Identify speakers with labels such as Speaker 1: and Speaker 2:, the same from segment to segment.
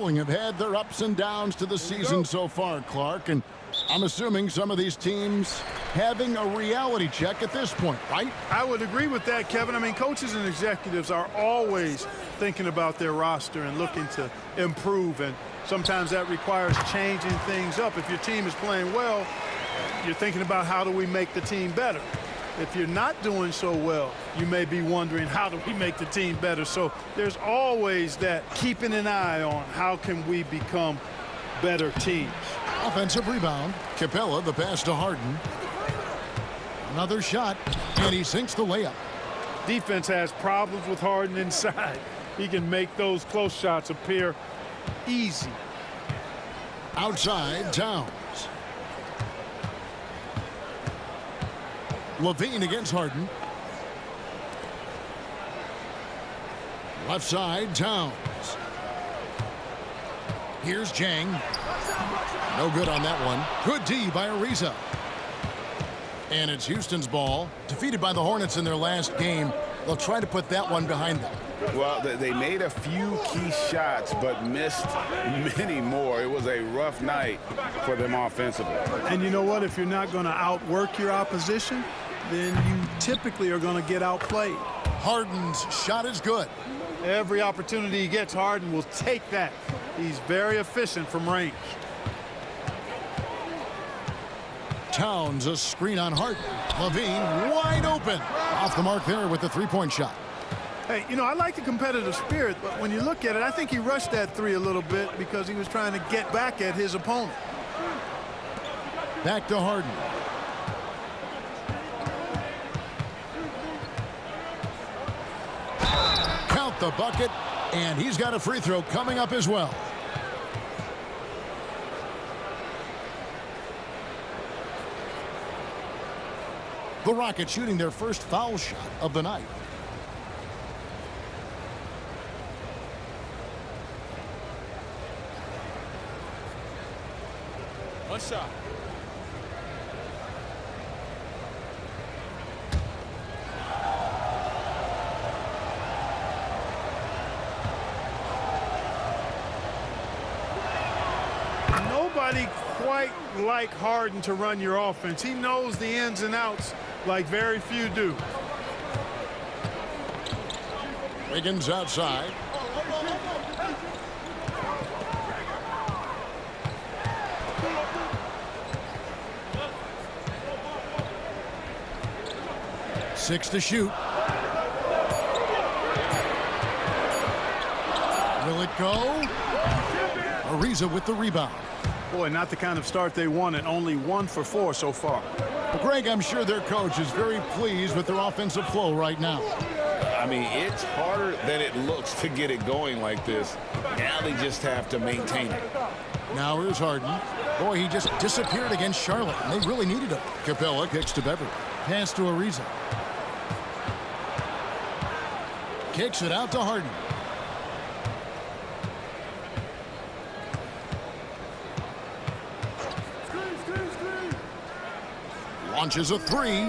Speaker 1: have had their ups and downs to the season so far, Clark, and I'm assuming some of these teams having a reality check at this point, right?
Speaker 2: I would agree with that, Kevin. I mean, coaches and executives are always thinking about their roster and looking to improve, and sometimes that requires changing things up. If your team is playing well, you're thinking about how do we make the team better. If you're not doing so well, you may be wondering, how do we make the team better? So there's always that keeping an eye on how can we become better teams.
Speaker 1: Offensive rebound. Capella, the pass to Harden. Another shot, and he sinks the layup.
Speaker 2: Defense has problems with Harden inside. He can make those close shots appear easy.
Speaker 1: Outside, Towns. Levine against Harden. Left side, Towns. Here's Jang. No good on that one. Good D by Ariza. And it's Houston's ball. Defeated by the Hornets in their last game. They'll try to put that one behind them.
Speaker 3: Well, they made a few key shots, but missed many more. It was a rough night for them offensively.
Speaker 2: And you know what? If you're not going to outwork your opposition, then you typically are going to get outplayed.
Speaker 1: Harden's shot is good.
Speaker 2: Every opportunity he gets, Harden will take that. He's very efficient from range.
Speaker 1: Towns, a screen on Harden. Levine wide open. Off the mark there with the three-point shot.
Speaker 2: Hey, you know, I like the competitive spirit, but when you look at it, I think he rushed that three a little bit because he was trying to get back at his opponent.
Speaker 1: Back to Harden. Count the bucket, and he's got a free throw coming up as well. The Rockets shooting their first foul shot of the night.
Speaker 4: One shot.
Speaker 2: Nobody quite like Harden to run your offense. He knows the ins and outs like very few do.
Speaker 1: Wiggins outside. Six to shoot. Will it go? Ariza with the rebound.
Speaker 2: Boy, not the kind of start they wanted. Only 1 for 4 so far.
Speaker 1: Well, Greg, I'm sure their coach is very pleased with their offensive flow right now.
Speaker 3: I mean, it's harder than it looks to get it going like this. Now they just have to maintain it.
Speaker 1: Now here's Harden. Boy, he just disappeared against Charlotte, and they really needed him. Capella kicks to Beverly. Pass to Ariza. Kicks it out to Harden. Launches a three.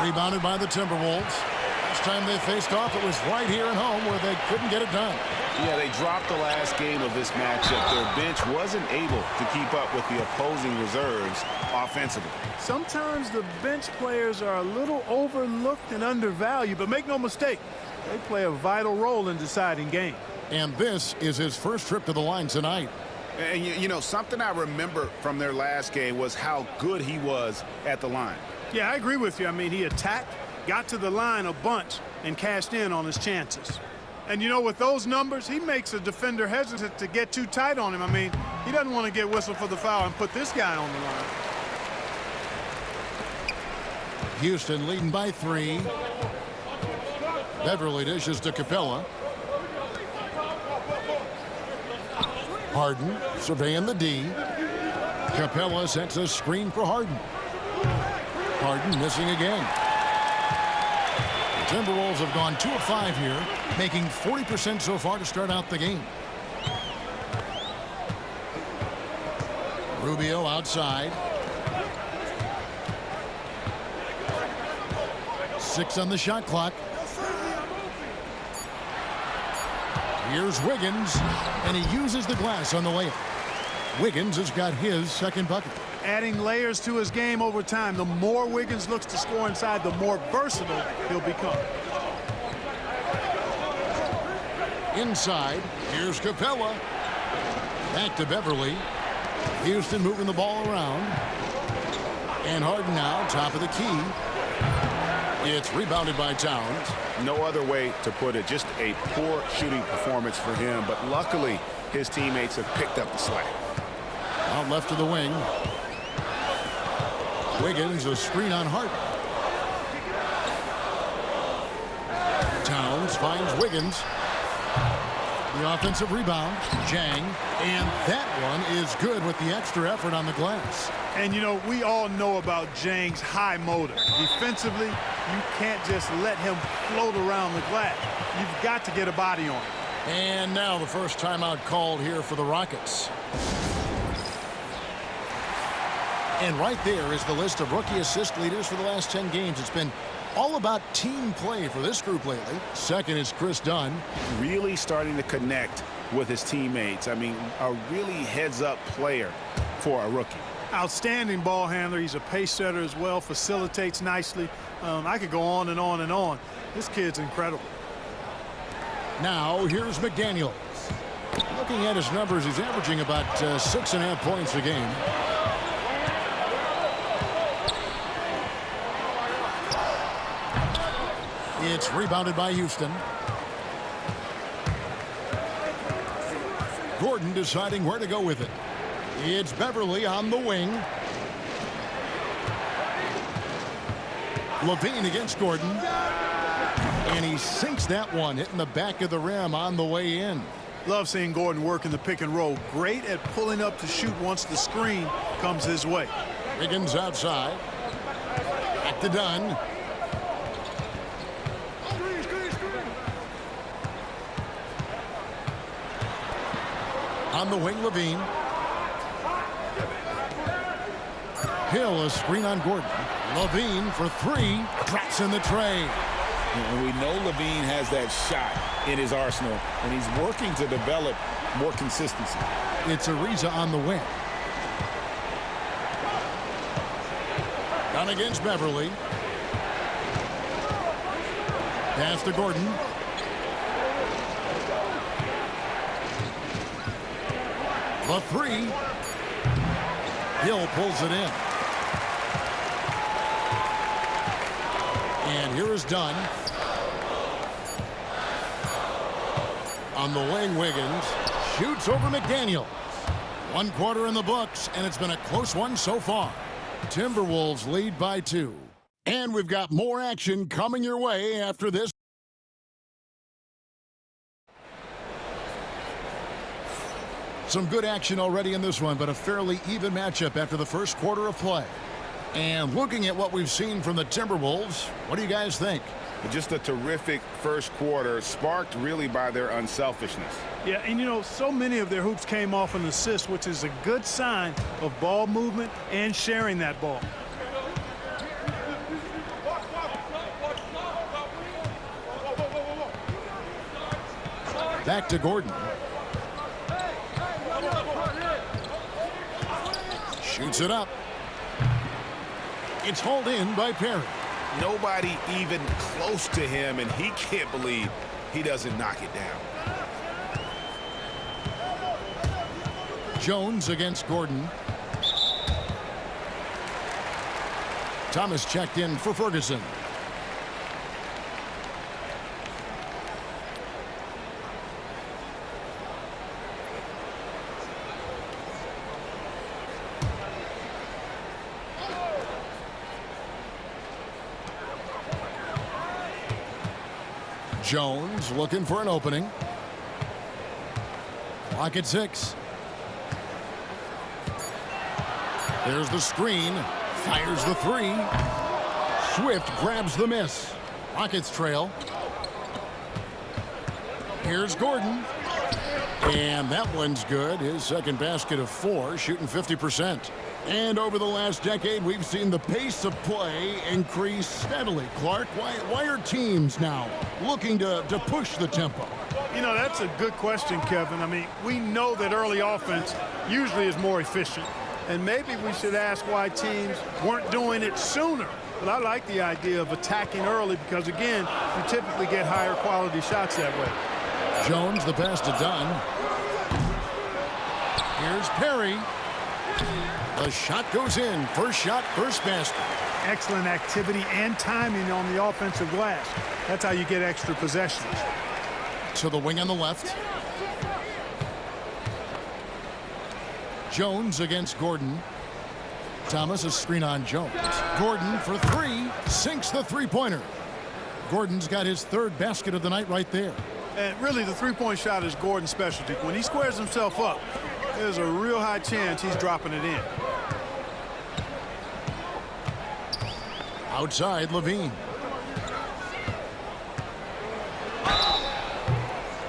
Speaker 1: Rebounded by the Timberwolves. Last time they faced off, it was right here at home where they couldn't get it done.
Speaker 3: Yeah, they dropped the last game of this matchup. Their bench wasn't able to keep up with the opposing reserves offensively.
Speaker 2: Sometimes the bench players are a little overlooked and undervalued, but make no mistake, they play a vital role in deciding games.
Speaker 1: And this is his first trip to the line tonight.
Speaker 3: And, you know, something I remember from their last game was how good he was at the line.
Speaker 2: Yeah, I agree with you. I mean, he attacked, got to the line a bunch, and cashed in on his chances. And, you know, with those numbers, he makes a defender hesitant to get too tight on him. I mean, he doesn't want to get whistled for the foul and put this guy on the line.
Speaker 1: Houston leading by 3. Beverly dishes to Capella. Harden surveying the D. Capella sets a screen for Harden. Harden missing again. The Timberwolves have gone 2 of 5 here, making 40% so far to start out the game. Rubio outside. 6 on the shot clock. Here's Wiggins, and he uses the glass on the layup. Wiggins has got his second bucket.
Speaker 2: Adding layers to his game over time. The more Wiggins looks to score inside, the more versatile he'll become.
Speaker 1: Inside, here's Capella. Back to Beverly. Houston moving the ball around. And Harden now, top of the key. It's rebounded by Towns.
Speaker 3: No other way to put it. Just a poor shooting performance for him. But luckily, his teammates have picked up the slack.
Speaker 1: Out left to the wing. Wiggins, a screen on Harden. Towns finds Wiggins. The offensive rebound, Jang, and that one is good with the extra effort on the glass.
Speaker 2: And, you know, we all know about Jang's high motor. Defensively, you can't just let him float around the glass. You've got to get a body on him.
Speaker 1: And now the first timeout called here for the Rockets. And right there is the list of rookie assist leaders for the last 10 games. It's been all about team play for this group lately. Second is Chris Dunn.
Speaker 3: Really starting to connect with his teammates. I mean, a really heads-up player for a rookie.
Speaker 2: Outstanding ball handler. He's a pace setter as well, facilitates nicely. I could go on and on and on. This kid's incredible.
Speaker 1: Now here's McDaniels. Looking at his numbers, he's averaging about 6.5 points a game. It's rebounded by Houston. Gordon deciding where to go with it. It's Beverly on the wing. Levine against Gordon. And he sinks that one, hitting the back of the rim on the way in.
Speaker 2: Love seeing Gordon work in the pick and roll. Great at pulling up to shoot once the screen comes his way.
Speaker 1: Wiggins outside. Back to Dunn. On the wing, Levine. Hill, a screen on Gordon. Levine for three. Drops in the tray.
Speaker 3: And we know Levine has that shot in his arsenal, and he's working to develop more consistency.
Speaker 1: It's Ariza on the wing. Down against Beverly. Pass to Gordon. The three. Hill pulls it in. And here is Dunn. On the wing, Wiggins shoots over McDaniels. 1 quarter in the books, and it's been a close one so far. Timberwolves lead by 2. And we've got more action coming your way after this. Some good action already in this one, but a fairly even matchup after the first quarter of play. And looking at what we've seen from the Timberwolves, what do you guys think?
Speaker 3: Just a terrific first quarter, sparked really by their unselfishness.
Speaker 2: Yeah, and you know, so many of their hoops came off an assist, which is a good sign of ball movement and sharing that ball.
Speaker 1: Back to Gordon. Shoots it up. It's hauled in by Perry.
Speaker 3: Nobody even close to him, and he can't believe he doesn't knock it down.
Speaker 1: Jones against Gordon. Thomas checked in for Ferguson. Jones looking for an opening. Clock at 6. There's the screen. Fires the three. Swift grabs the miss. Rockets trail. Here's Gordon. And that one's good. His second basket of 4, shooting 50%. And over the last decade, we've seen the pace of play increase steadily. Clark, why are teams now looking to push the tempo?
Speaker 2: You know, that's a good question, Kevin. I mean, we know that early offense usually is more efficient. And maybe we should ask why teams weren't doing it sooner. But I like the idea of attacking early because, again, you typically get higher quality shots that way.
Speaker 1: Jones, the pass to Dunn. Here's Perry. The shot goes in. First shot, first basket.
Speaker 2: Excellent activity and timing on the offensive glass. That's how you get extra possessions.
Speaker 1: To the wing on the left. Jones against Gordon. Thomas, a screen on Jones. Gordon for three. Sinks the three-pointer. Gordon's got his third basket of the night right there.
Speaker 2: And really, the three-point shot is Gordon's specialty. When he squares himself up, there's a real high chance he's dropping it in.
Speaker 1: Outside, Levine.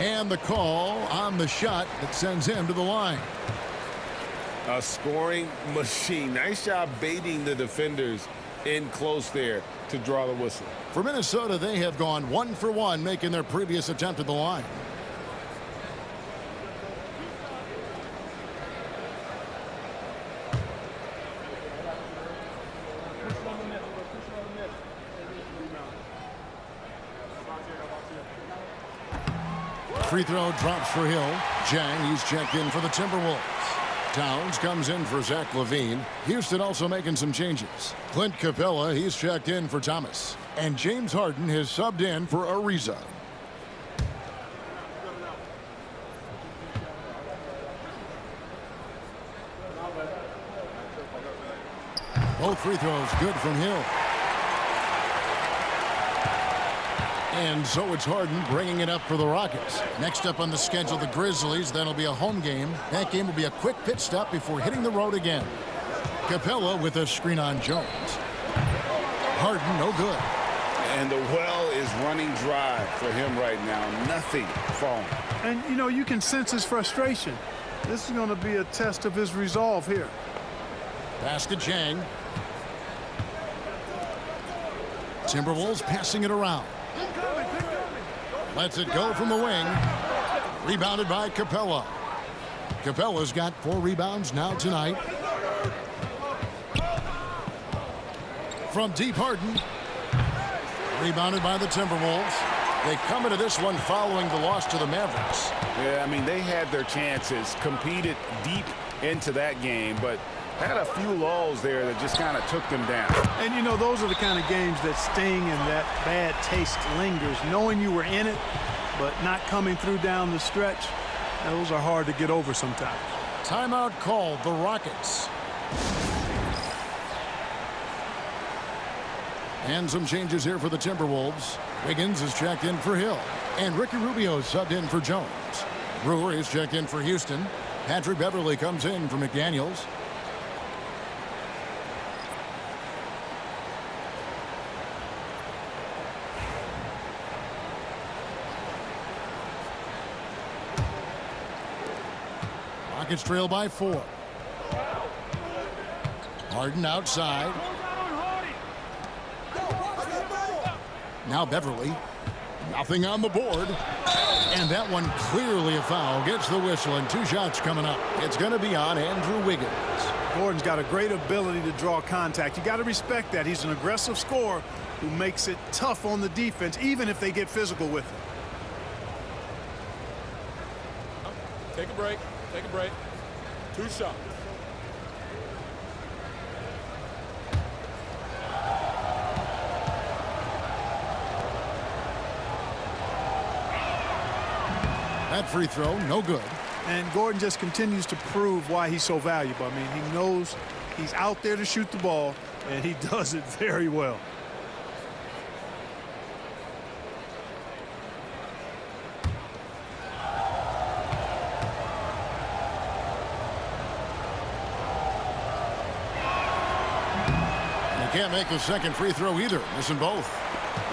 Speaker 1: And the call on the shot that sends him to the line.
Speaker 3: A scoring machine. Nice job baiting the defenders in close there to draw the whistle.
Speaker 1: For Minnesota, they have gone 1 for 1, making their previous attempt at the line. Free throw drops for Hill. Jang, he's checked in for the Timberwolves. Towns comes in for Zach LaVine. Houston also making some changes. Clint Capella, he's checked in for Thomas. And James Harden has subbed in for Ariza. Both free throws good from Hill. And so it's Harden bringing it up for the Rockets. Next up on the schedule, the Grizzlies. That'll be a home game. That game will be a quick pit stop before hitting the road again. Capella with a screen on Jones. Harden, no good.
Speaker 3: And the well is running dry for him right now. Nothing falling.
Speaker 2: And, you know, you can sense his frustration. This is going to be a test of his resolve here.
Speaker 1: Pass to Jang. Timberwolves passing it around. Lets it go from the wing. Rebounded by Capella. Capella's got 4 rebounds now tonight. From deep, Harden. Rebounded by the Timberwolves. They come into this one following the loss to the Mavericks.
Speaker 3: Yeah, I mean, they had their chances, competed deep into that game, but had a few lulls there that just kind of took them down.
Speaker 2: And, you know, those are the kind of games that sting and that bad taste lingers. Knowing you were in it, but not coming through down the stretch, those are hard to get over sometimes.
Speaker 1: Timeout called, the Rockets. And some changes here for the Timberwolves. Wiggins is checked in for Hill. And Ricky Rubio is subbed in for Jones. Brewer is checked in for Houston. Patrick Beverly comes in for McDaniels. Rockets trail by 4. Harden outside. Now Beverly. Nothing on the board. And that one clearly a foul. Gets the whistle and 2 shots coming up. It's going to be on Andrew Wiggins.
Speaker 2: Gordon's got a great ability to draw contact. You got to respect that. He's an aggressive scorer who makes it tough on the defense, even if they get physical with him.
Speaker 4: Take a break. Take a break. 2 shots.
Speaker 1: That free throw, no good.
Speaker 2: And Gordon just continues to prove why he's so valuable. I mean, he knows he's out there to shoot the ball, and he does it very well.
Speaker 1: Can't make the second free throw either. Missing both.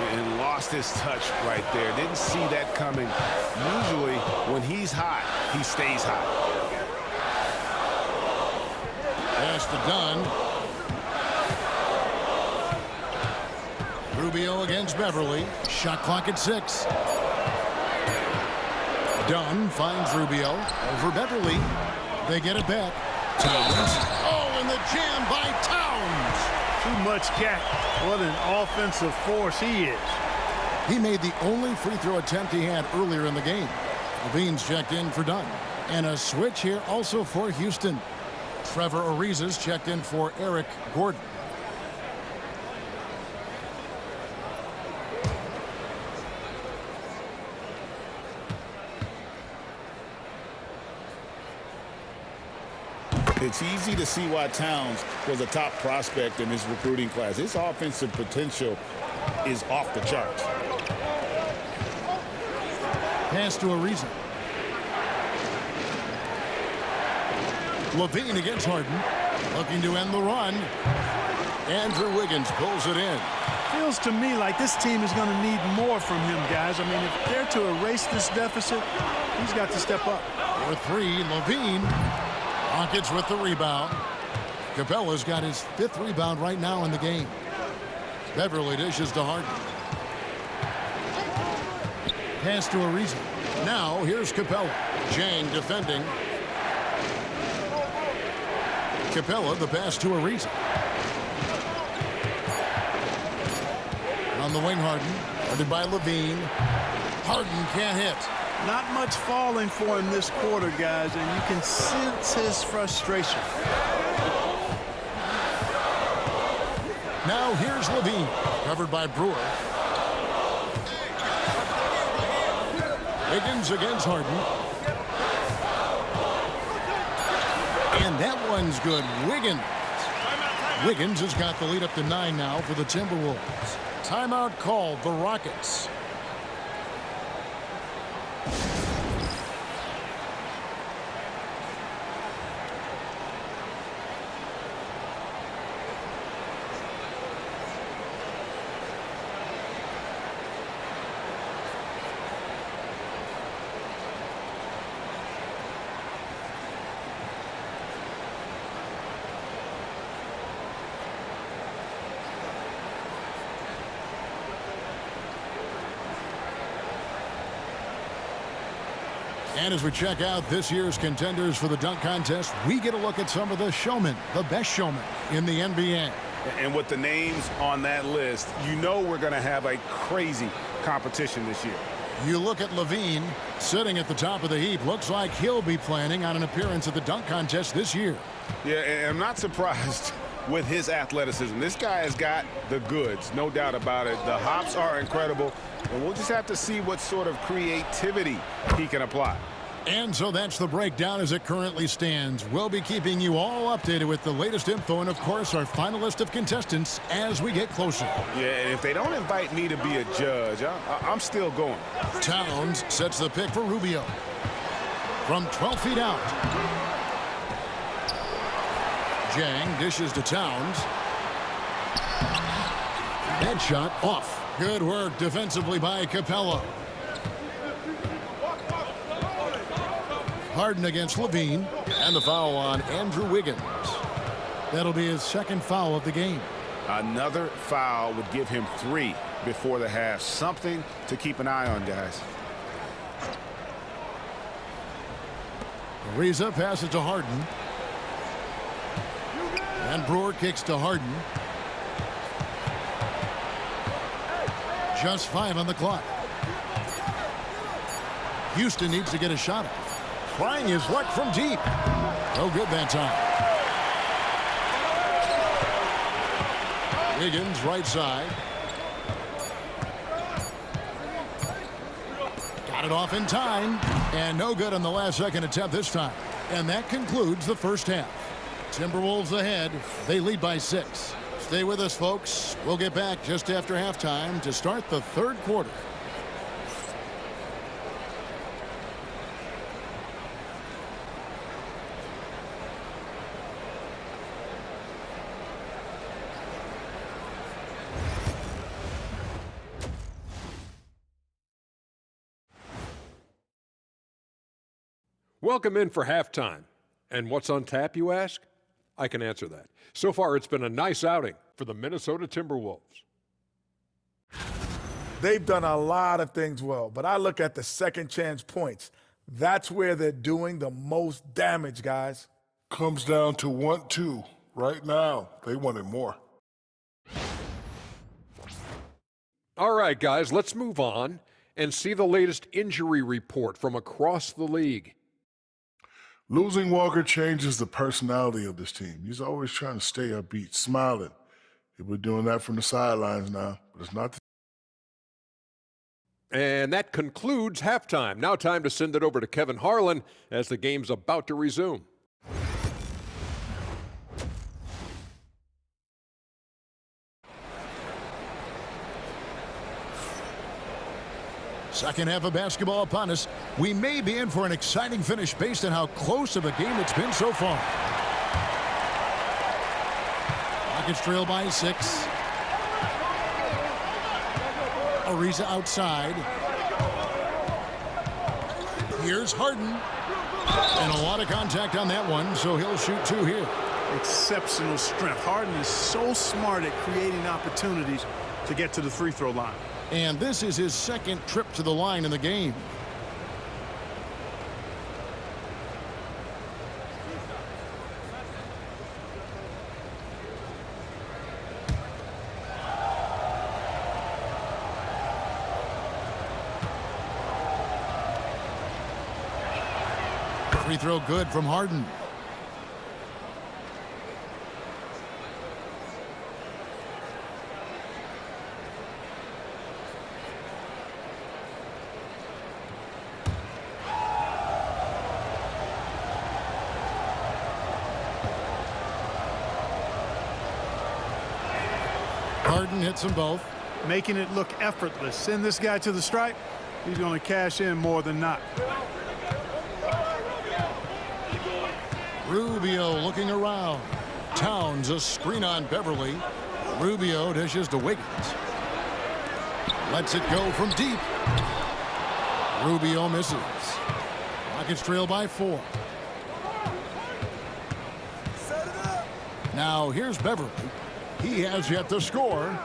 Speaker 3: And lost his touch right there. Didn't see that coming. Usually, when he's hot, he stays hot.
Speaker 1: Pass to Dunn. Rubio against Beverly. Shot clock at 6. Dunn finds Rubio over Beverly. They get it back. Towns. Oh, and the jam by Towns.
Speaker 2: Too much cat. What an offensive force he is.
Speaker 1: He made the only free throw attempt he had earlier in the game. Levine's checked in for Dunn. And a switch here also for Houston. Trevor Ariza's checked in for Eric Gordon.
Speaker 3: It's easy to see why Towns was a top prospect in this recruiting class. His offensive potential is off the charts.
Speaker 1: Pass to Ariza. Levine against Harden. Looking to end the run. Andrew Wiggins pulls it in.
Speaker 2: Feels to me like this team is going to need more from him, guys. I mean, if they're to erase this deficit, he's got to step up.
Speaker 1: For three, Levine. Rockets with the rebound. Capella's got his 5th rebound right now in the game. Beverly dishes to Harden. Pass to Ariza. Now here's Capella. Jang defending. Capella, the pass to Ariza. On the wing, Harden. Guarded by Levine. Harden can't hit.
Speaker 2: Not much falling for him this quarter, guys, and you can sense his frustration.
Speaker 1: Now here's Levine. Covered by Brewer. Wiggins against Harden. And that one's good. Wiggins has got the lead up to 9 now for the Timberwolves. Timeout called the Rockets. And as we check out this year's contenders for the dunk contest, we get a look at some of the showmen, the best showmen in the NBA.
Speaker 3: And with the names on that list, you know we're going to have a crazy competition this year.
Speaker 1: You look at Levine sitting at the top of the heap. Looks like he'll be planning on an appearance at the dunk contest this year.
Speaker 3: Yeah, and I'm not surprised with his athleticism. This guy has got the goods, no doubt about it. The hops are incredible, and we'll just have to see what sort of creativity he can apply.
Speaker 1: And so that's the breakdown as it currently stands. We'll be keeping you all updated with the latest info and, of course, our final list of contestants as we get closer.
Speaker 3: Yeah, and if they don't invite me to be a judge, I'm still going.
Speaker 1: Towns sets the pick for Rubio. From 12 feet out. Jang dishes to Towns. That shot off. Good work defensively by Capella. Harden against Levine. And the foul on Andrew Wiggins. That'll be his 2nd foul of the game.
Speaker 3: Another foul would give him 3 before the half. Something to keep an eye on, guys.
Speaker 1: Ariza passes to Harden. And Brewer kicks to Harden. Just 5 on the clock. Houston needs to get a shot off. Trying his luck from deep. No good that time. Wiggins right side. Got it off in time. And no good on the last second attempt this time. And that concludes the first half. Timberwolves ahead. They lead by 6. Stay with us, folks. We'll get back just after halftime to start the 3rd quarter.
Speaker 5: Welcome in for halftime. And what's on tap, you ask? I can answer that. So far, it's been a nice outing for the Minnesota Timberwolves.
Speaker 6: They've done a lot of things well, but I look at the second chance points. That's where they're doing the most damage, guys.
Speaker 7: Comes down to 1-2. Right now, they wanted more.
Speaker 5: All right, guys, let's move on and see the latest injury report from across the league.
Speaker 7: Losing Walker changes the personality of this team. He's always trying to stay upbeat, smiling. He'll be doing that from the sidelines now, but it's not the
Speaker 5: And that concludes halftime. Now time to send it over to Kevin Harlan as the game's about to resume.
Speaker 1: Second half of basketball upon us. We may be in for an exciting finish based on how close of a game it's been so far. Rockets trail by 6. Ariza outside. Here's Harden. And a lot of contact on that one, so he'll shoot 2 here.
Speaker 2: Exceptional strength. Harden is so smart at creating opportunities to get to the free throw line.
Speaker 1: And this is his second trip to the line in the game. Free throw good from Harden. Harden hits them both.
Speaker 2: Making it look effortless. Send this guy to the stripe. He's going to cash in more than not.
Speaker 1: Rubio looking around. Towns a screen on Beverly. Rubio dishes to Wiggins. Lets it go from deep. Rubio misses. Rockets trail by 4. Now here's Beverly. He has yet to score.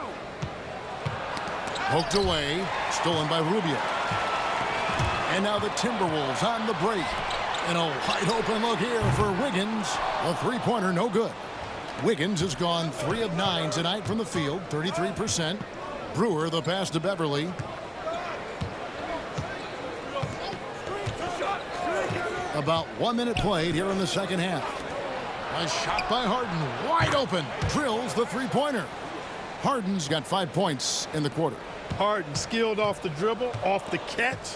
Speaker 1: Poked away. Stolen by Rubio. And now the Timberwolves on the break. And a wide open look here for Wiggins. A three-pointer, no good. Wiggins has gone 3 of 9 tonight from the field, 33%. Brewer the pass to Beverly. About 1 minute played here in the second half. A shot by Harden, wide open, drills the three-pointer. Harden's got 5 points in the quarter.
Speaker 2: Harden skilled off the dribble, off the catch.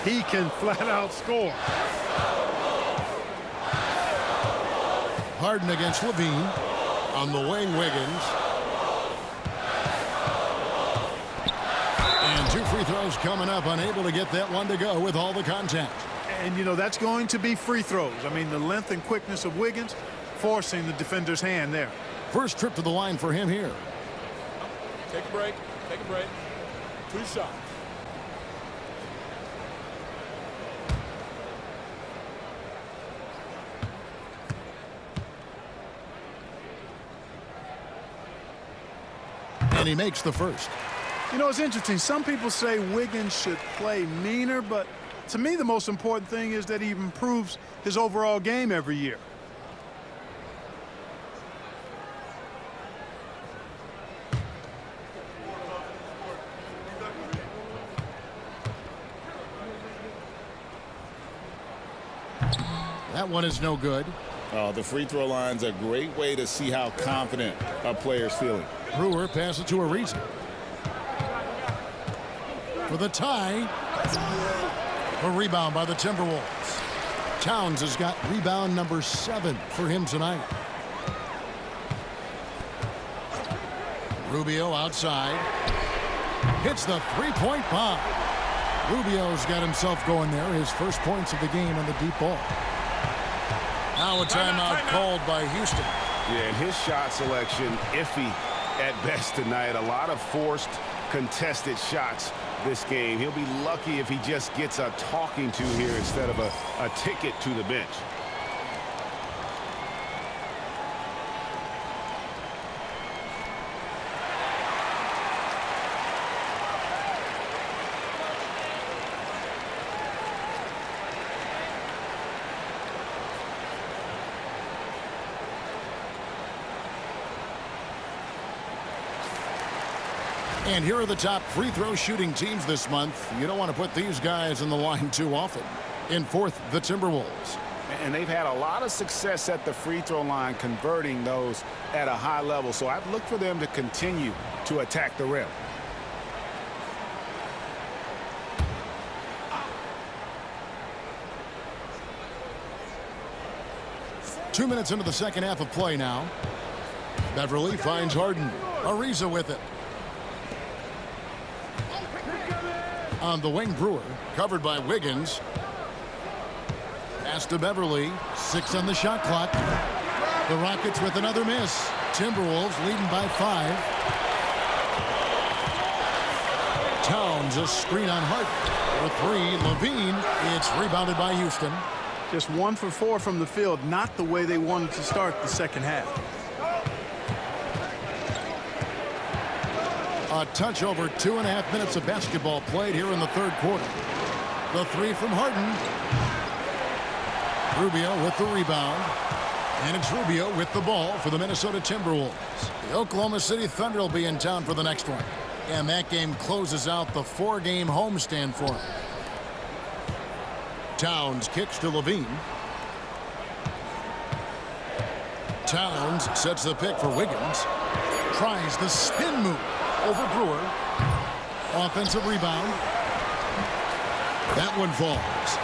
Speaker 2: He can flat out score.
Speaker 1: Harden against Levine. On the wing, Wiggins. And 2 free throws coming up, unable to get that one to go with all the contact.
Speaker 2: And, you know, that's going to be free throws. I mean, the length and quickness of Wiggins forcing the defender's hand there.
Speaker 1: First trip to the line for him here.
Speaker 4: Take a break. Take a break. 2 shots.
Speaker 1: And he makes the first.
Speaker 2: You know, it's interesting. Some people say Wiggins should play meaner, but to me the most important thing is that he improves his overall game every year.
Speaker 1: That one is no good.
Speaker 3: The free throw line's a great way to see how confident a player's feeling.
Speaker 1: Brewer passes to Ariza. For the tie. A rebound by the Timberwolves. Towns has got rebound number 7 for him tonight. Rubio outside. Hits the three-point bomb. Rubio's got himself going there. His first points of the game on the deep ball. Now a timeout called by Houston.
Speaker 3: Yeah, and his shot selection iffy at best tonight. A lot of forced, contested shots this game. He'll be lucky if he just gets a talking to here instead of a ticket to the bench.
Speaker 1: And here are the top free throw shooting teams this month. You don't want to put these guys in the line too often. In fourth, the Timberwolves.
Speaker 3: And they've had a lot of success at the free throw line, converting those at a high level. So I'd look for them to continue to attack the rim.
Speaker 1: Two minutes into the second half of play now. Beverly finds Harden. Ariza with it. On the wing, Brewer, covered by Wiggins. Pass to Beverly. 6 on the shot clock. The Rockets with another miss. Timberwolves leading by 5. Towns a screen on Harden. For 3, Levine. It's rebounded by Houston.
Speaker 2: Just 1 for 4 from the field, not the way they wanted to start the second half.
Speaker 1: A touch over 2.5 minutes of basketball played here in the third quarter. The 3 from Harden. Rubio with the rebound. And it's Rubio with the ball for the Minnesota Timberwolves. The Oklahoma City Thunder will be in town for the next one. And that game closes out the 4-game homestand for them. Towns kicks to Levine. Towns sets the pick for Wiggins. Tries the spin move over Brewer. Offensive rebound. That one falls.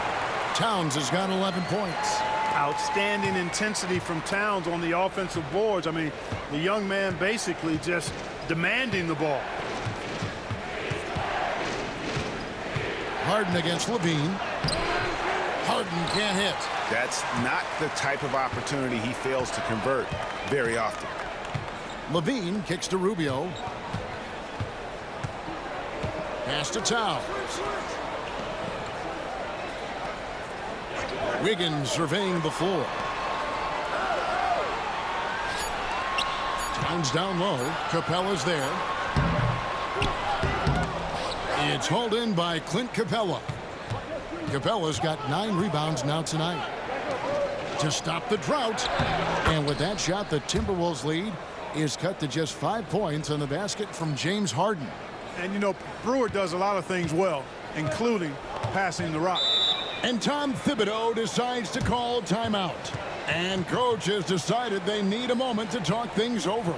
Speaker 1: Towns has got 11 points.
Speaker 2: Outstanding intensity from Towns on the offensive boards. I mean, the young man basically just demanding the ball.
Speaker 1: Harden against Levine. Harden can't hit.
Speaker 3: That's not the type of opportunity he fails to convert very often.
Speaker 1: Levine kicks to Rubio. Pass to Towns. Wiggins surveying the floor. Towns down low. Capella's there. It's hauled in by Clint Capella. Capella's got 9 rebounds now tonight. To stop the drought. And with that shot, the Timberwolves lead is cut to just 5 points on the basket from James Harden.
Speaker 2: And, you know, Brewer does a lot of things well, including passing the rock.
Speaker 1: And Tom Thibodeau decides to call timeout. And coach has decided they need a moment to talk things over.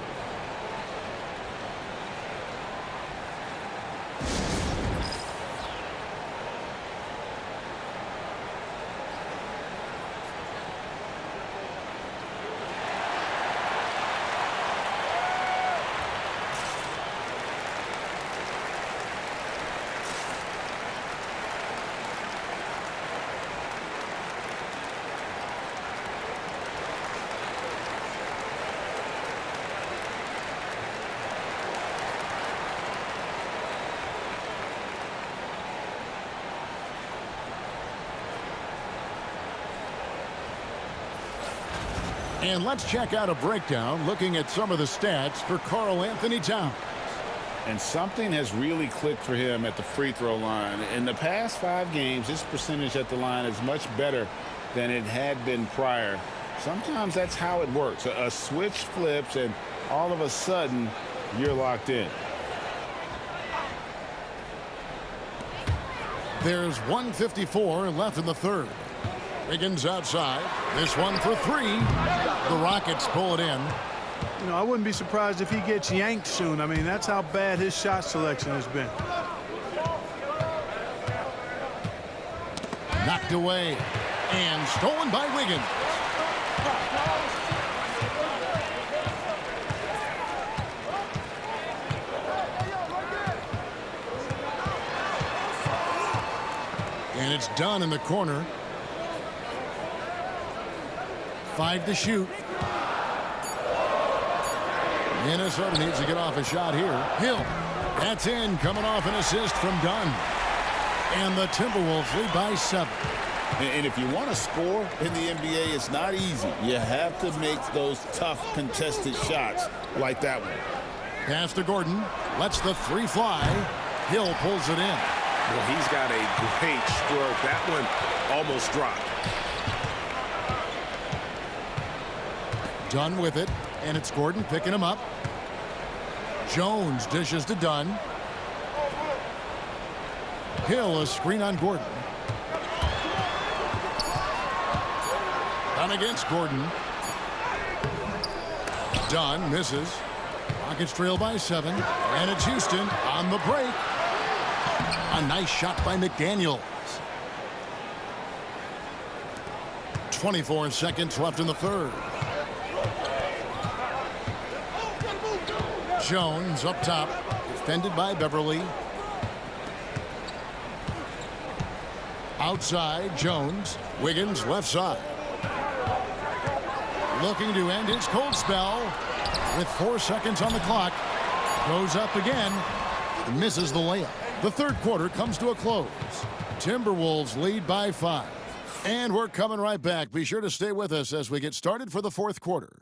Speaker 1: And let's check out a breakdown looking at some of the stats for Karl Anthony Towns.
Speaker 3: And something has really clicked for him at the free throw line. In the past 5 games, his percentage at the line is much better than it had been prior. Sometimes that's how it works. A switch flips and all of a sudden you're locked in.
Speaker 1: There's 1:54 left in the third. Wiggins outside. This one for 3. The Rockets pull it in.
Speaker 2: You know, I wouldn't be surprised if he gets yanked soon. I mean, that's how bad his shot selection has been.
Speaker 1: Knocked away and stolen by Wiggins. And it's done in the corner. 5 to shoot. Minnesota needs to get off a shot here. Hill. That's in, coming off an assist from Dunn. And the Timberwolves lead by 7.
Speaker 3: And if you want to score in the NBA, it's not easy. You have to make those tough contested shots like that one.
Speaker 1: Pass to Gordon. Lets the 3 fly. Hill pulls it in.
Speaker 3: Well, he's got a great stroke. That one almost dropped.
Speaker 1: Dunn with it, and it's Gordon picking him up. Jones dishes to Dunn. Hill, a screen on Gordon. Dunn against Gordon. Dunn misses. Rockets trail by 7. And it's Houston on the break. A nice shot by McDaniels. 24 seconds left in the third. Jones up top, defended by Beverly. Outside, Jones. Wiggins left side. Looking to end his cold spell with 4 seconds on the clock. Goes up again. Misses the layup. The third quarter comes to a close. Timberwolves lead by 5. And we're coming right back. Be sure to stay with us as we get started for the fourth quarter.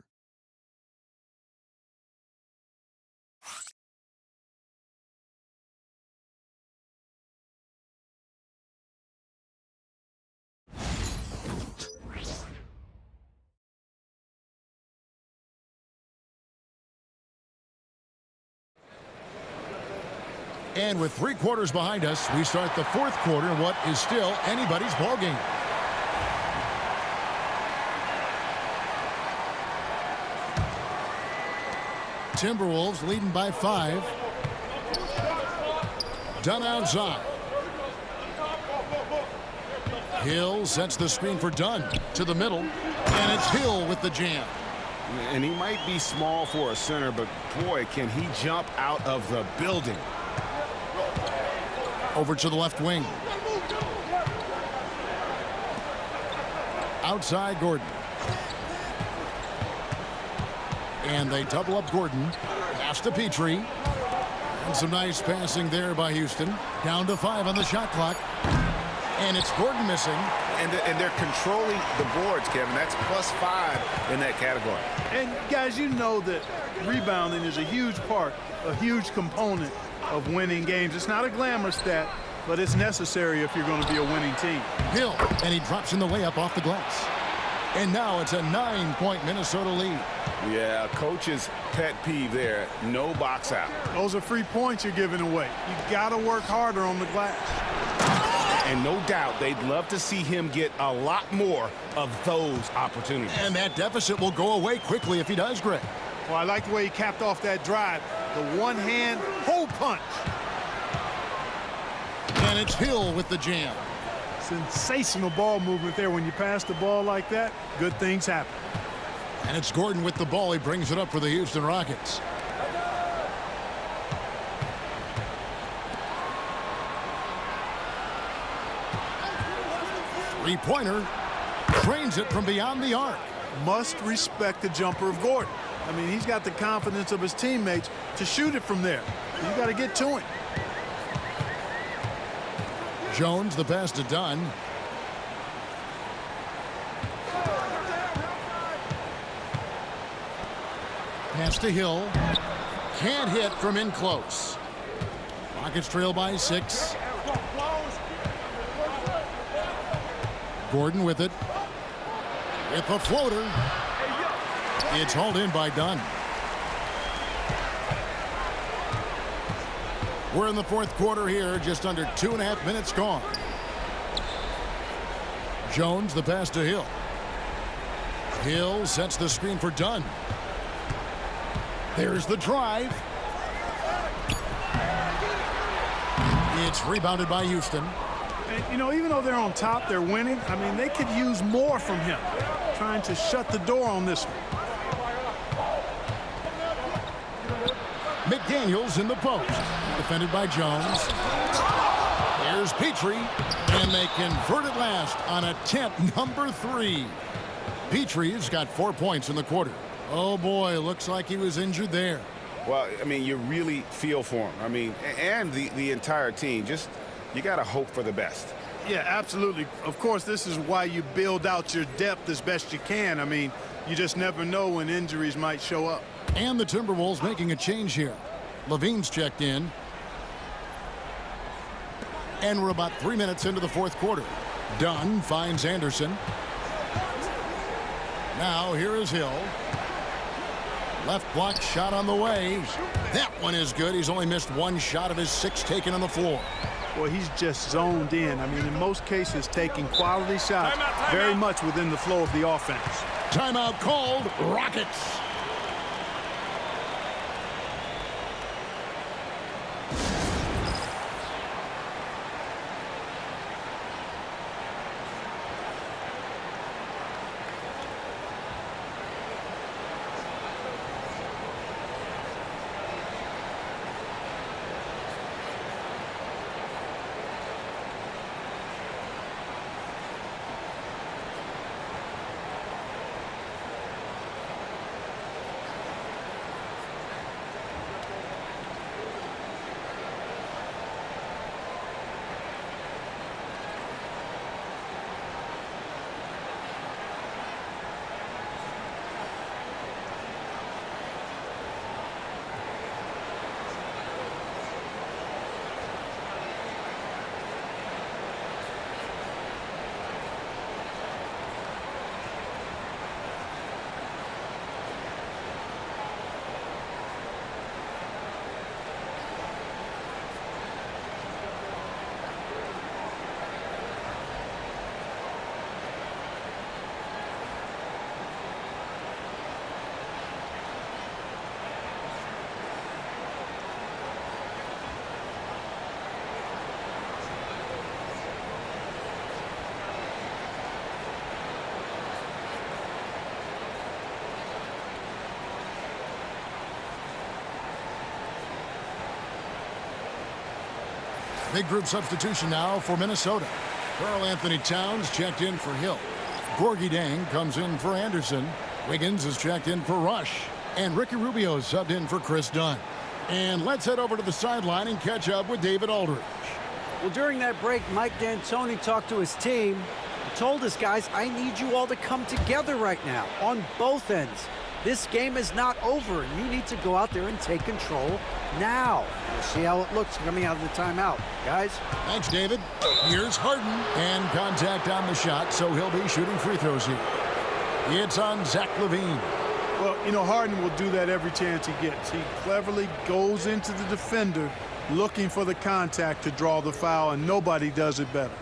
Speaker 1: And with 3 quarters behind us, we start the fourth quarter in what is still anybody's ballgame. Timberwolves leading by 5. Dunn outside. Hill sets the screen for Dunn to the middle, and it's Hill with the jam.
Speaker 3: And he might be small for a center, but boy, can he jump out of the building.
Speaker 1: Over to the left wing. Outside Gordon. And they double up Gordon. Pass to Petrie. And some nice passing there by Houston. Down to 5 on the shot clock. And it's Gordon missing.
Speaker 3: And they're controlling the boards, Kevin. That's +5 in that category.
Speaker 2: And guys, you know that rebounding is a huge part, a huge component of winning games. It's not a glamour stat, but it's necessary if you're going to be a winning team.
Speaker 1: Hill, and he drops in the layup off the glass. And now it's a 9-point Minnesota lead.
Speaker 3: Yeah, coach's pet peeve there. No box out.
Speaker 2: Those are free points you're giving away. You got to work harder on the glass.
Speaker 3: And no doubt they'd love to see him get a lot more of those opportunities.
Speaker 1: And that deficit will go away quickly if he does, Greg.
Speaker 2: Well, I like the way he capped off that drive. The one-hand hole punch.
Speaker 1: And it's Hill with the jam.
Speaker 2: Sensational ball movement there. When you pass the ball like that, good things happen.
Speaker 1: And it's Gordon with the ball. He brings it up for the Houston Rockets. Three-pointer. Drains it from beyond the arc.
Speaker 2: Must respect the jumper of Gordon. I mean, he's got the confidence of his teammates to shoot it from there. You got to get to him.
Speaker 1: Jones, the pass to Dunn. Pass to Hill. Can't hit from in close. Rockets trail by 6. Gordon with it. With the floater. It's hauled in by Dunn. We're in the fourth quarter here, just under 2.5 minutes gone. Jones, the pass to Hill. Hill sets the screen for Dunn. There's the drive. It's rebounded by Houston.
Speaker 2: And, you know, even though they're on top, they're winning. I mean, they could use more from him. Trying to shut the door on this one.
Speaker 1: McDaniels in the post. Defended by Jones. Here's Petrie. And they convert it last on attempt number 3. Petrie's got 4 points in the quarter. Oh, boy, looks like he was injured there.
Speaker 3: Well, I mean, you really feel for him. I mean, and the entire team. Just, you got to hope for the best.
Speaker 2: Yeah, absolutely. Of course, this is why you build out your depth as best you can. I mean, you just never know when injuries might show up.
Speaker 1: And the Timberwolves making a change here. Levine's checked in. And we're about 3 minutes into the fourth quarter. Dunn finds Anderson. Now here is Hill. Left block shot on the way. That one is good. He's only missed 1 shot of his 6 taken on the floor.
Speaker 2: Boy, he's just zoned in. I mean, in most cases, taking quality shots very much within the flow of the offense.
Speaker 1: Timeout called. Rockets. Big group substitution now for Minnesota. Karl Anthony Towns checked in for Hill. Gorgie Dang comes in for Anderson. Wiggins is checked in for Rush. And Ricky Rubio is subbed in for Chris Dunn. And let's head over to the sideline and catch up with David Aldridge.
Speaker 8: Well, during that break, Mike D'Antoni talked to his team and told his guys, I need you all to come together right now on both ends. This game is not over, and you need to go out there and take control now. We'll see how it looks coming out of the timeout. Guys?
Speaker 1: Thanks, David. Here's Harden. And contact on the shot, so he'll be shooting free throws here. It's on Zach LaVine.
Speaker 2: Well, you know, Harden will do that every chance he gets. He cleverly goes into the defender looking for the contact to draw the foul, and nobody does it better.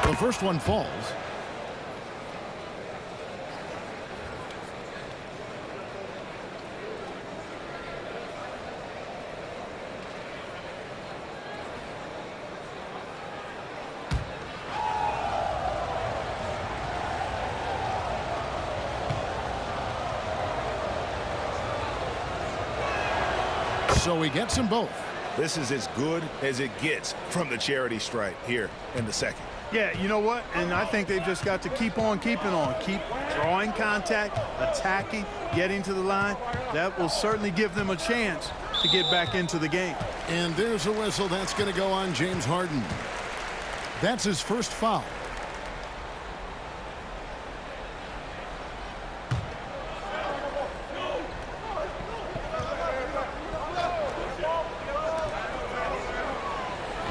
Speaker 1: The first one falls. So he gets them both.
Speaker 3: This is as good as it gets from the charity stripe here in the second.
Speaker 2: Yeah, you know what? And I think they've just got to keep on keeping on. Keep drawing contact, attacking, getting to the line. That will certainly give them a chance to get back into the game.
Speaker 1: And there's a whistle. That's going to go on James Harden. That's his first foul.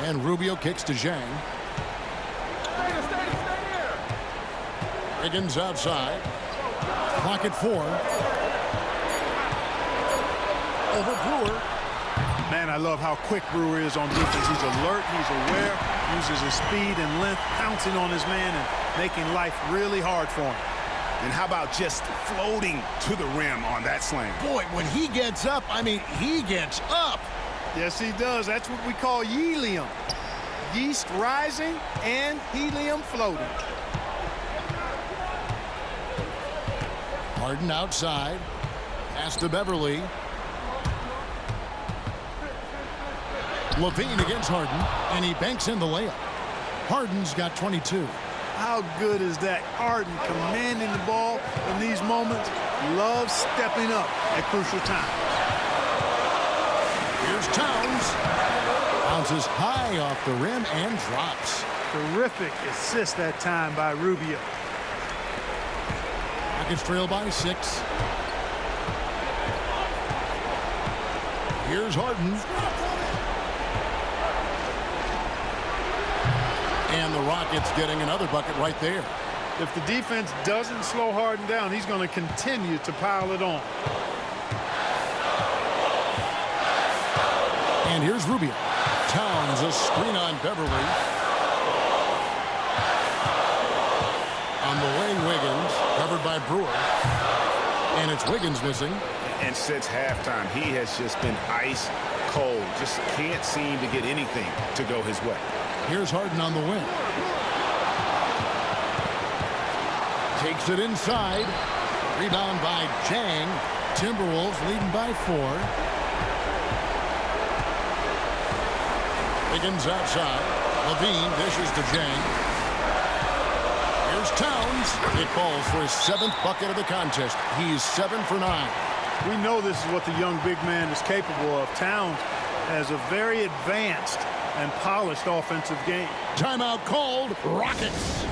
Speaker 1: And Rubio kicks to Zhang. Wiggins outside. Clock at 4. Over Brewer.
Speaker 2: Man, I love how quick Brewer is on defense. He's alert, he's aware, uses his speed and length, pouncing on his man and making life really hard for him.
Speaker 3: And how about just floating to the rim on that slam?
Speaker 1: Boy, when he gets up, I mean, he gets up.
Speaker 2: Yes, he does. That's what we call helium. Yeast rising and helium floating.
Speaker 1: Harden outside. Pass to Beverly. LaVine against Harden, and he banks in the layup. Harden's got 22.
Speaker 2: How good is that? Harden commanding the ball in these moments. Loves stepping up at crucial times.
Speaker 1: Here's Towns. Bounces high off the rim and drops.
Speaker 2: Terrific assist that time by Rubio.
Speaker 1: Rockets trail by 6. Here's Harden. And the Rockets getting another bucket right there.
Speaker 2: If the defense doesn't slow Harden down, he's going to continue to pile it on.
Speaker 1: And here's Rubio. Towns a screen on Beverly. On the wing, Wiggins, covered by Brewer. And it's Wiggins missing.
Speaker 3: And since halftime, he has just been ice cold. Just can't seem to get anything to go his way.
Speaker 1: Here's Harden on the wing. Takes it inside. Rebound by Jang. Timberwolves leading by 4. Wiggins outside. Levine dishes to Jang. Here's Towns. It falls for his 7th bucket of the contest. He's 7 for 9.
Speaker 2: We know this is what the young big man is capable of. Towns has a very advanced and polished offensive game.
Speaker 1: Timeout called. Rockets.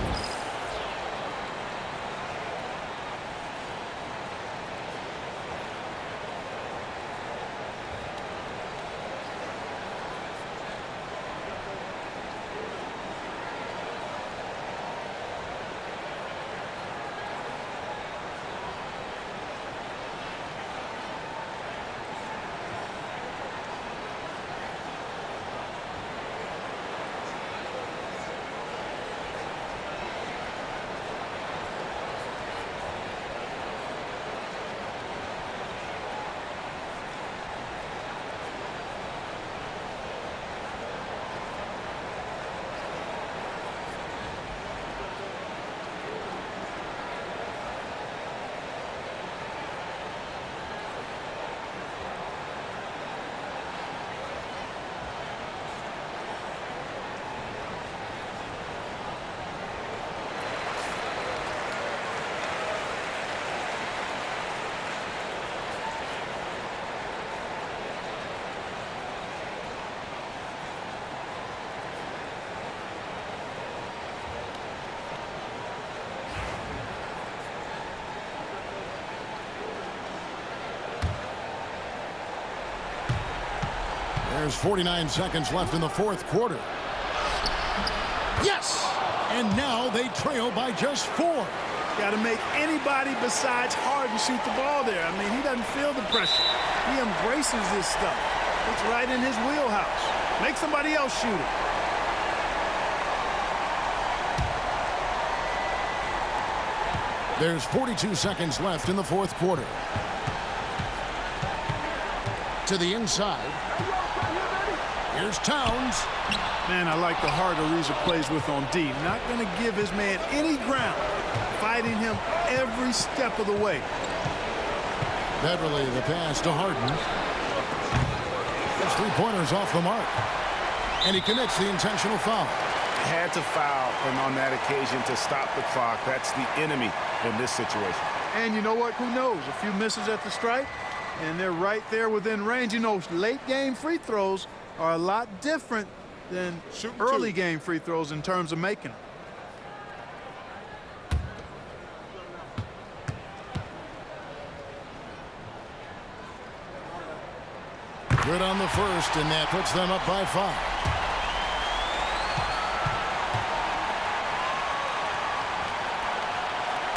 Speaker 1: There's 49 seconds left in the 4th quarter. Yes! And now they trail by just 4.
Speaker 2: Got to make anybody besides Harden shoot the ball there. I mean, he doesn't feel the pressure. He embraces this stuff. It's right in his wheelhouse. Make somebody else shoot it.
Speaker 1: There's 42 seconds left in the 4th quarter. To the inside. Here's Towns.
Speaker 2: Man, I like the heart Ariza plays with on D. Not going to give his man any ground. Fighting him every step of the way.
Speaker 1: Beverly, the pass to Harden. His 3-pointers off the mark. And he commits the intentional foul.
Speaker 3: Had to foul him on that occasion to stop the clock. That's the enemy in this situation.
Speaker 2: And you know what? Who knows? A few misses at the stripe, and they're right there within range. You know, late game free throws are a lot different than early game free throws in terms of making them.
Speaker 1: Good on the first, and that puts them up by 5.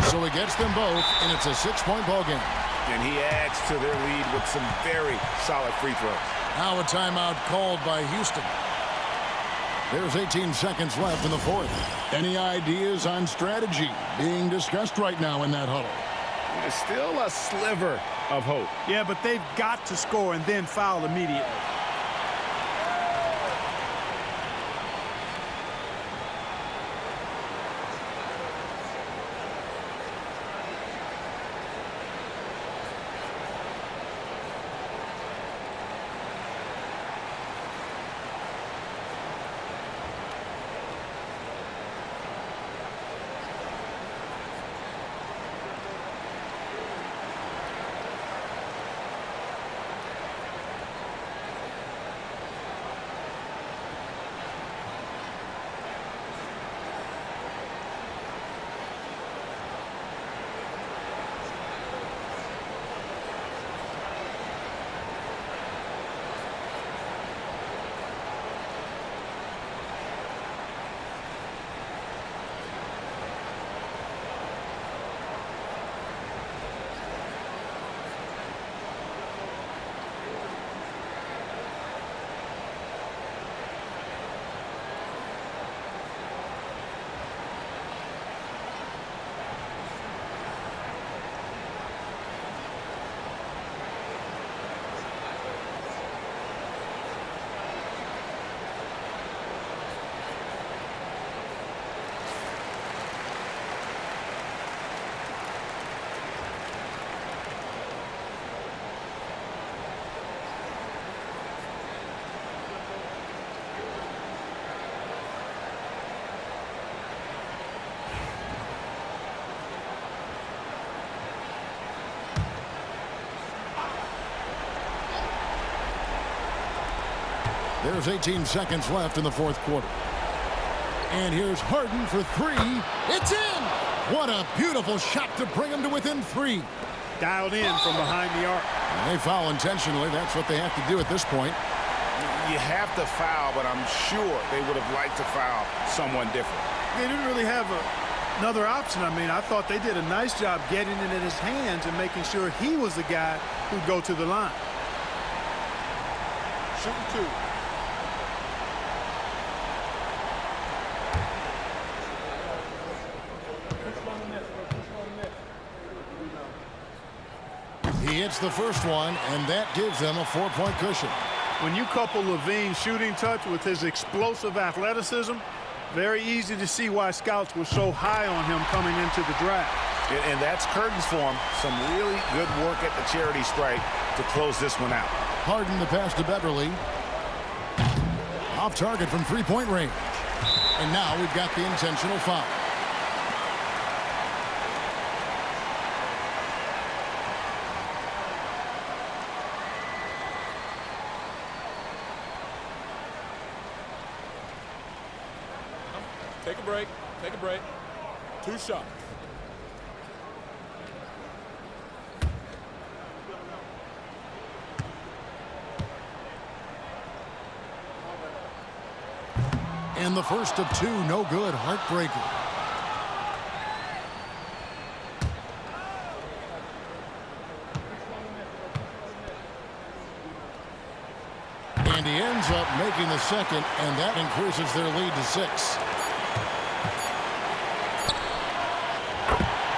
Speaker 1: So he gets them both, and it's a 6-point ball game.
Speaker 3: And he adds to their lead with some very solid free throws.
Speaker 1: Now a timeout called by Houston. There's 18 seconds left in the 4th. Any ideas on strategy being discussed right now in that huddle?
Speaker 3: There's still a sliver of hope.
Speaker 2: Yeah, but they've got to score and then foul immediately.
Speaker 1: There's 18 seconds left in the fourth quarter. And here's Harden for three. It's in! What a beautiful shot to bring him to within 3.
Speaker 2: Dialed in from behind the arc.
Speaker 1: And they foul intentionally. That's what they have to do at this point.
Speaker 3: You have to foul, but I'm sure they would have liked to foul someone different.
Speaker 2: They didn't really have another option. I mean, I thought they did a nice job getting it in his hands and making sure he was the guy who'd go to the line.
Speaker 4: Shooting 2.
Speaker 1: He hits the first one, and that gives them a 4-point cushion.
Speaker 2: When you couple Levine's shooting touch with his explosive athleticism, very easy to see why scouts were so high on him coming into the draft.
Speaker 3: And that's curtains for him. Some really good work at the charity stripe to close this one out.
Speaker 1: Harden the pass to Beverly. Off target from 3-point range. And now we've got the intentional foul.
Speaker 4: Take a break. Take a break. 2 shots.
Speaker 1: And the first of 2, no good. Heartbreaker. And he ends up making the second, and that increases their lead to 6.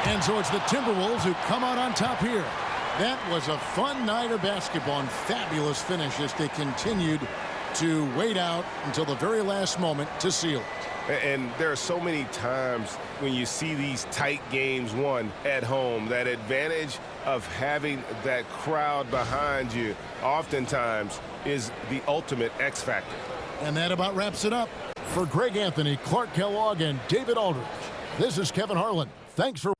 Speaker 1: And so it's the Timberwolves who come out on top here. That was a fun night of basketball and fabulous finish as they continued to wait out until the very last moment to seal it.
Speaker 3: And there are so many times when you see these tight games won at home, that advantage of having that crowd behind you oftentimes is the ultimate X factor.
Speaker 1: And that about wraps it up. For Greg Anthony, Clark Kellogg, and David Aldridge, this is Kevin Harlan. Thanks for